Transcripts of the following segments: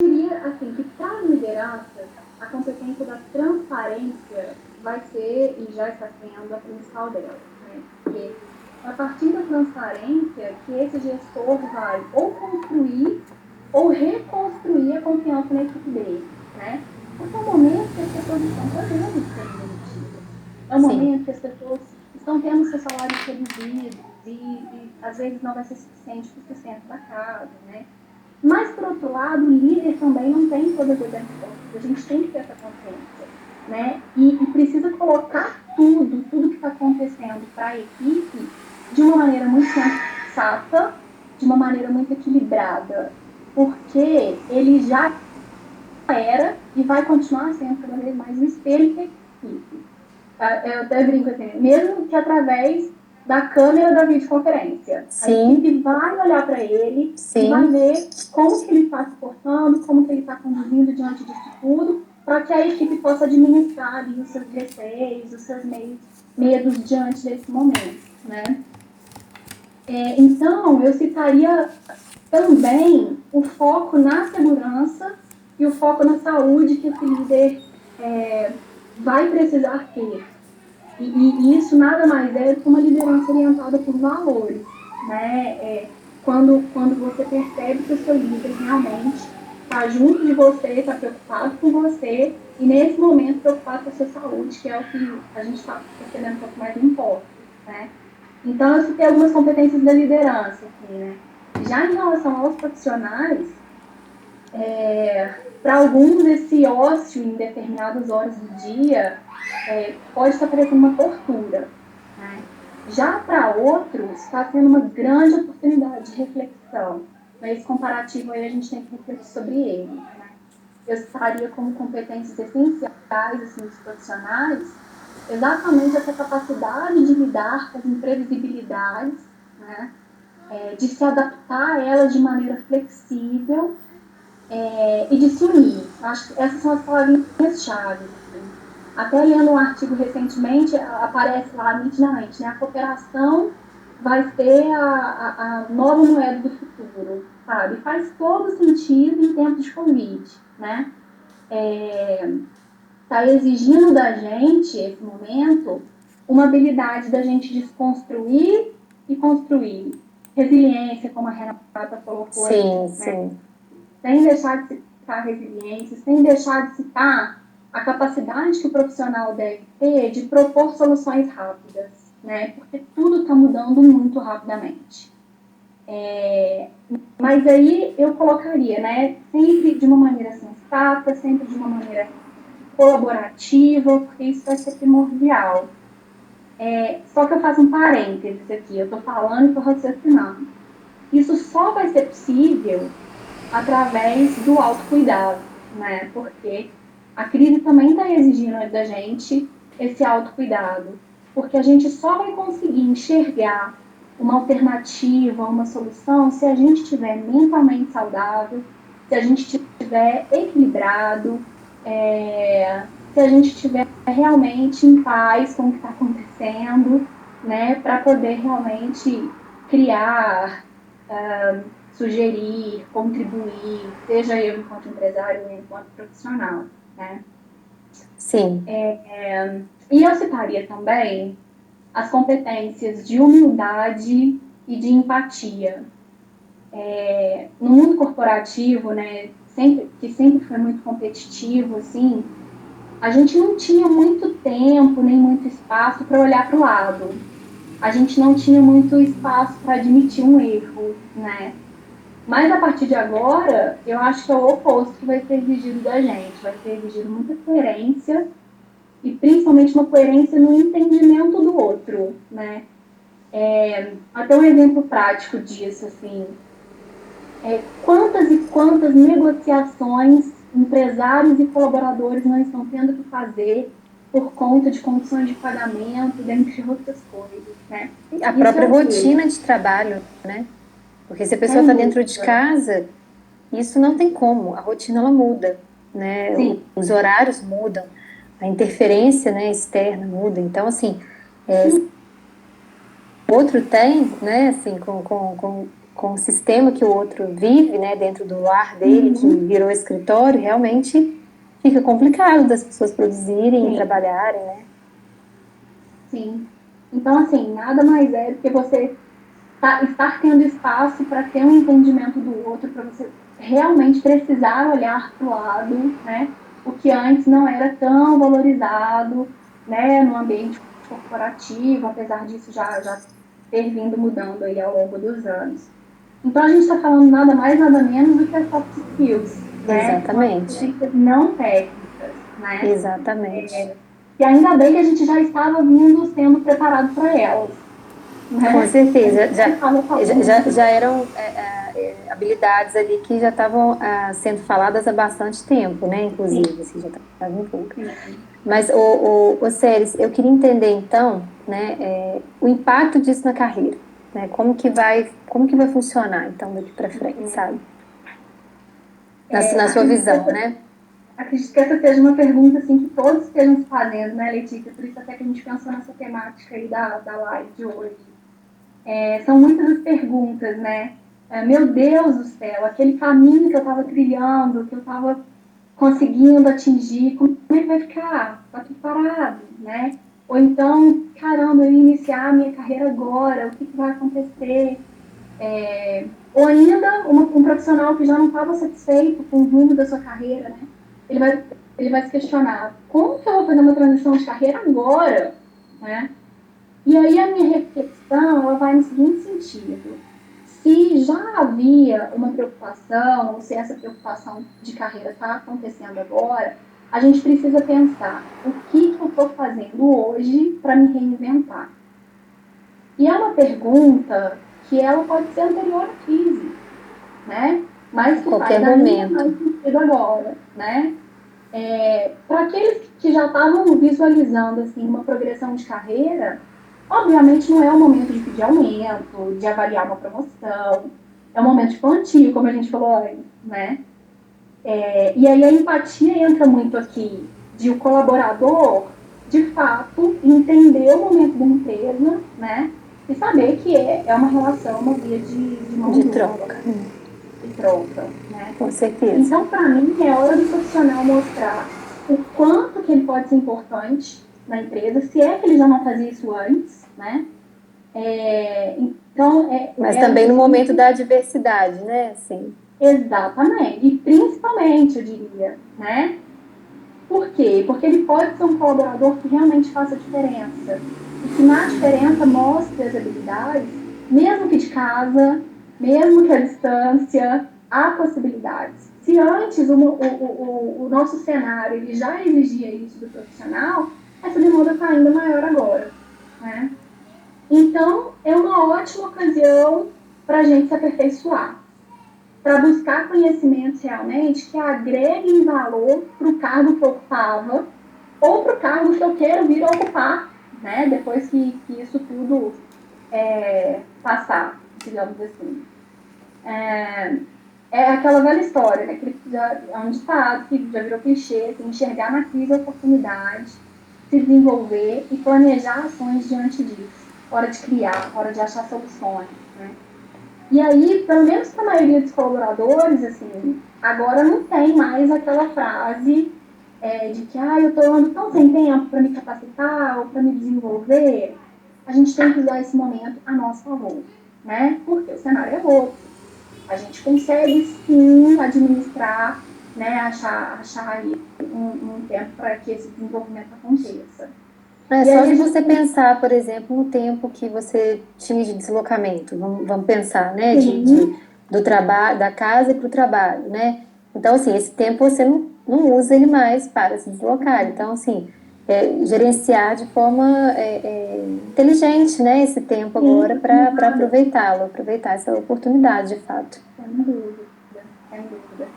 diria assim, que para a liderança, a competência da transparência vai ser, e já está sendo, a principal dela. Né? Porque a partir da transparência que esse gestor vai ou construir ou reconstruir a confiança na equipe dele. Né? Porque é um momento que as pessoas estão podendo ser demitidas. É um Sim. momento que as pessoas estão tendo seus salários reduzidos e às vezes não vai ser suficiente para o sustento da casa, né? Mas, por outro lado, o líder também não tem todas as respostas. A gente tem que ter essa consciência, né? E precisa colocar tudo que está acontecendo para a equipe de uma maneira muito sensata, de uma maneira muito equilibrada, porque ele já era e vai continuar sendo cada vez mais um espelho da equipe. Eu até brinco assim, mesmo que através da câmera da videoconferência. A Sim, equipe vai olhar para ele e vai sim, ver como que ele está se portando, como que ele está conduzindo diante disso tudo, para que a equipe possa administrar ali os seus receios, os seus medos diante desse momento, né? Então, eu citaria também o foco na segurança e o foco na saúde que esse líder vai precisar ter. E isso nada mais é do que uma liderança orientada por valores, né? Quando você percebe que o seu líder realmente está junto de você, está preocupado com você e nesse momento preocupado com a sua saúde, que é o que a gente está percebendo que é o que mais importa, né? Então, eu citei algumas competências da liderança aqui, né? Já em relação aos profissionais, para alguns, esse ócio em determinadas horas do dia pode estar parecendo uma tortura. Né? Já para outros, está sendo uma grande oportunidade de reflexão. Nesse comparativo aí, a gente tem que refletir sobre ele. Né? Eu estaria como competências essenciais assim, dos profissionais exatamente essa capacidade de lidar com as imprevisibilidades, né? De se adaptar a elas de maneira flexível e de se unir. Acho que essas são as palavrinhas-chave. Assim. Até lendo um artigo recentemente, aparece lá nitidamente, né? A cooperação vai ser a nova moeda do futuro, sabe? Faz todo sentido em tempos de Covid, né? Está exigindo da gente, esse momento, uma habilidade da gente desconstruir e construir. Resiliência, como a Renata colocou aí, sim, né? sim. Sem deixar de citar a resiliência, sem deixar de citar a capacidade que o profissional deve ter de propor soluções rápidas, né? Porque tudo está mudando muito rapidamente. Mas aí eu colocaria, né? Sempre de uma maneira sensata, sempre de uma maneira colaborativa, porque isso vai ser primordial. Só que eu faço um parênteses aqui, eu estou falando e estou raciocinando. Isso só vai ser possível através do autocuidado, né? Porque a crise também está exigindo da gente esse autocuidado, porque a gente só vai conseguir enxergar uma alternativa, uma solução, se a gente estiver mentalmente saudável, se a gente estiver equilibrado, se a gente estiver realmente em paz com o que está acontecendo, né? Para poder realmente criar sugerir, contribuir, seja eu enquanto empresário ou enquanto profissional, né? Sim, E eu citaria também as competências de humildade e de empatia. No mundo corporativo, né, que sempre foi muito competitivo, assim, a gente não tinha muito tempo nem muito espaço para olhar para o lado. A gente não tinha muito espaço para admitir um erro, né? Mas a partir de agora, eu acho que é o oposto que vai ser exigido da gente. Vai ser exigido muita coerência e principalmente uma coerência no entendimento do outro, né? Até um exemplo prático disso, assim, quantas e quantas negociações empresários e colaboradores não estão tendo que fazer por conta de condições de pagamento, dentre outras coisas, né? a Isso é própria o quê? rotina de trabalho, né? Porque se a pessoa Sem está dentro de dúvida. casa, isso não tem como, a rotina ela muda, né? Sim, Os horários mudam, a interferência, né, externa muda. Então, assim, o outro tem, né, assim, com o sistema que o outro vive, né, dentro do lar dele, que virou escritório, realmente fica complicado das pessoas produzirem e trabalharem, né? Sim. Então, assim, nada mais é do que você estar tendo espaço para ter um entendimento do outro, para você realmente precisar olhar para o lado, né? O que antes não era tão valorizado, né, no ambiente corporativo, apesar disso já ter vindo mudando aí ao longo dos anos. Então, a gente está falando nada mais, nada menos do que as soft skills, né? Que são as Exatamente. competências não técnicas, né? Exatamente. E ainda bem que a gente já estava sendo preparado para elas, Com né? A certeza, gente já estava já falando. eram habilidades ali que já estavam sendo faladas há bastante tempo, né? Inclusive, assim, já estava em público. Sim. Mas, Ceres, eu queria entender então, né, o impacto disso na carreira, né? Como que vai funcionar então daqui para frente, sabe? Na sua Acredito que visão, essa, né? acredito que essa seja uma pergunta assim, que todos estejam se fazendo, né, Letícia? Por isso até que a gente pensou nessa temática aí da live de hoje. São muitas as perguntas, né? Meu Deus do céu, aquele caminho que eu estava trilhando, que eu estava conseguindo atingir, como é que vai ficar? Tá tudo parado, né? Ou então, caramba, eu ia iniciar a minha carreira agora, o que vai acontecer? Ou ainda um profissional que já não estava satisfeito com o rumo da sua carreira, né? Ele vai, ele vai se questionar, como que eu vou fazer uma transição de carreira agora, né? E aí a minha reflexão, ela vai no seguinte sentido. Se já havia uma preocupação, ou se essa preocupação de carreira está acontecendo agora, a gente precisa pensar o que eu estou fazendo hoje para me reinventar. E é uma pergunta que ela pode ser anterior à crise, né? Mas A que qualquer faz ainda momento. mais sentido agora, né? Para aqueles que já estavam visualizando assim, uma progressão de carreira, obviamente não é o momento de pedir aumento, de avaliar uma promoção, é um momento de plantio, como a gente falou antes, né? E aí a empatia entra muito aqui, de o colaborador, de fato, entender o momento da empresa, né? E saber que é uma relação, uma via de mão De dupla, troca. de troca, né? Com certeza. Então, para mim, é hora do profissional mostrar o quanto que ele pode ser importante na empresa, se é que ele já não fazia isso antes, né? Então, Mas é também no momento justamente da adversidade, né? Assim, exatamente, e principalmente, eu diria, né? Por quê? Porque ele pode ser um colaborador que realmente faça diferença. E que na diferença mostre as habilidades, mesmo que de casa, mesmo que à distância, há possibilidades. Se antes o nosso cenário ele já exigia isso do profissional, essa demanda está ainda maior agora. Né? Então, é uma ótima ocasião para a gente se aperfeiçoar, para buscar conhecimentos realmente que agreguem valor para o cargo que eu ocupava ou para o cargo que eu quero vir a ocupar, né? Depois que isso tudo passar, digamos assim. É aquela velha história, né? É um ditado que já virou clichê, assim, enxergar na crise a oportunidade, se desenvolver e planejar ações diante disso. Hora de criar, hora de achar soluções, né? E aí, pelo menos para a maioria dos colaboradores, assim, agora não tem mais aquela frase de que eu estou andando tão sem tempo para me capacitar ou para me desenvolver. A gente tem que usar esse momento a nosso favor, né? Porque o cenário é outro. A gente consegue sim administrar, né? Achar aí um tempo para que esse desenvolvimento aconteça. é E só aí de a gente você tem pensar, por exemplo, um tempo que você tinha de deslocamento. Vamos pensar, né? sim, Do trabalho, da casa para o trabalho, né? Então, assim, esse tempo você não usa ele mais para se deslocar. Então, assim, gerenciar de forma inteligente, né? Esse tempo agora sim, para aproveitá-lo, aproveitar essa oportunidade, de fato. sem dúvida, sem dúvida.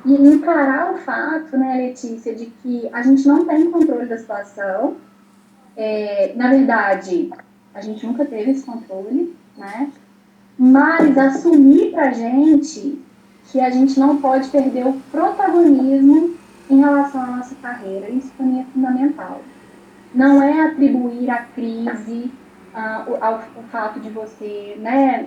E encarar o fato, né, Letícia, de que a gente não tem controle da situação. Na verdade, a gente nunca teve esse controle, né? Mas assumir pra gente que a gente não pode perder o protagonismo em relação à nossa carreira. Isso para mim é fundamental. Não é atribuir a crise ao fato de você, né,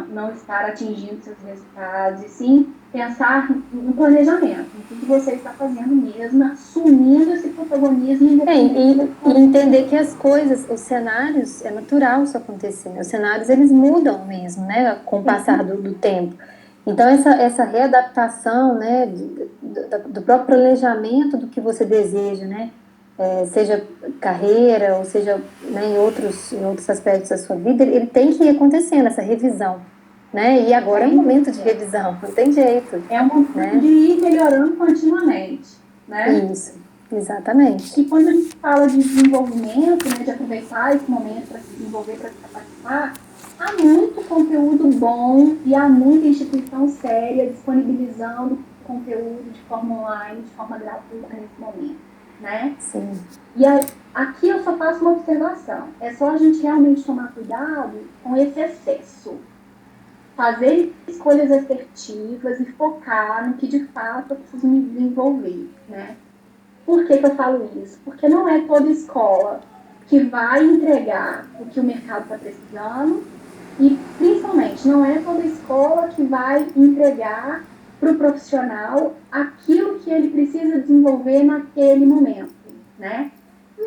não estar atingindo seus resultados, e sim pensar no planejamento, no que você está fazendo mesmo, assumindo esse protagonismo. E entender que as coisas, os cenários, é natural isso acontecer. Os cenários, eles mudam mesmo, né, com o passar do tempo. Então, essa readaptação, né, do próprio planejamento do que você deseja, né, seja carreira, ou seja, né, em outros aspectos da sua vida, ele tem que ir acontecendo, essa revisão, né, e agora é um momento de revisão, não tem jeito. É um momento, né, de ir melhorando continuamente, né? Isso, exatamente. E quando a gente fala de desenvolvimento, né, de aproveitar esse momento para se desenvolver, para se capacitar, há muito conteúdo bom e há muita instituição séria disponibilizando conteúdo de forma online, de forma gratuita nesse momento, né? Sim. E aqui eu só faço uma observação. É só a gente realmente tomar cuidado com esse excesso. Fazer escolhas assertivas e focar no que de fato eu preciso me desenvolver, né? Por que eu falo isso? Porque não é toda escola que vai entregar o que o mercado está precisando e, principalmente, não é toda escola que vai entregar para o profissional aquilo que ele precisa desenvolver naquele momento, né?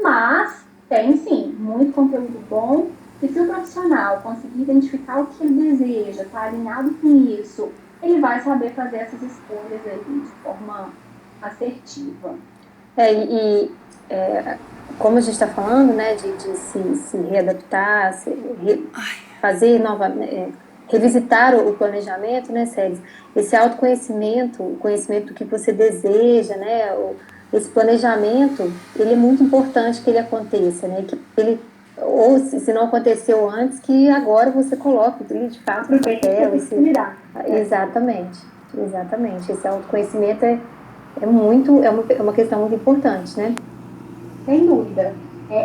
Mas tem, sim, muito conteúdo bom e se o profissional conseguir identificar o que ele deseja, está alinhado com isso, ele vai saber fazer essas escolhas aí de forma assertiva. Como a gente está falando, né, de se readaptar, fazer novamente, revisitar o planejamento, né, Célia? Esse autoconhecimento, o conhecimento do que você deseja, né, esse planejamento, ele é muito importante que ele aconteça, né, que ele, ou se não aconteceu antes, que agora você coloque ele de fato no papel. Exatamente, exatamente. Esse autoconhecimento é uma questão muito importante, né? Sem dúvida.